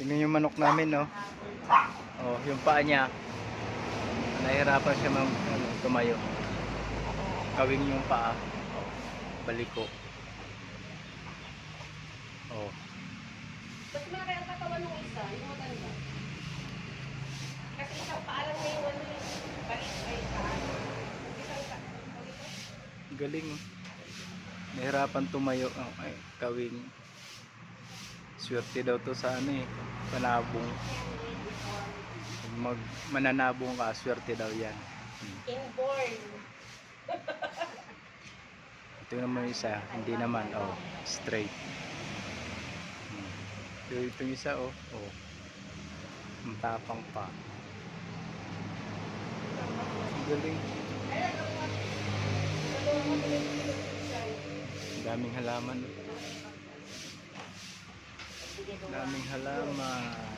Tingnan yung manok namin, no? Oh, yung paa niya. Nahihirapan siya tumayo. Kawing yung paa. Oh, baliko. Oh. Mas malaki ang katawan ng isa, yung matanda. Kasi isang paalam na yung ano yung balik ay paan. Isang Galing. Nahirapan tumayo. Oh, ay, kawing. Swerte daw to sa ano eh. Panabong. Pag mananabong ka, swerte daw yan. inborn. Ito naman yung isa. Hindi naman. Oh, straight. Ito yung isa, oh. Oh. Ang tapang pa. Ang galing. Daming halaman. Daming halaman.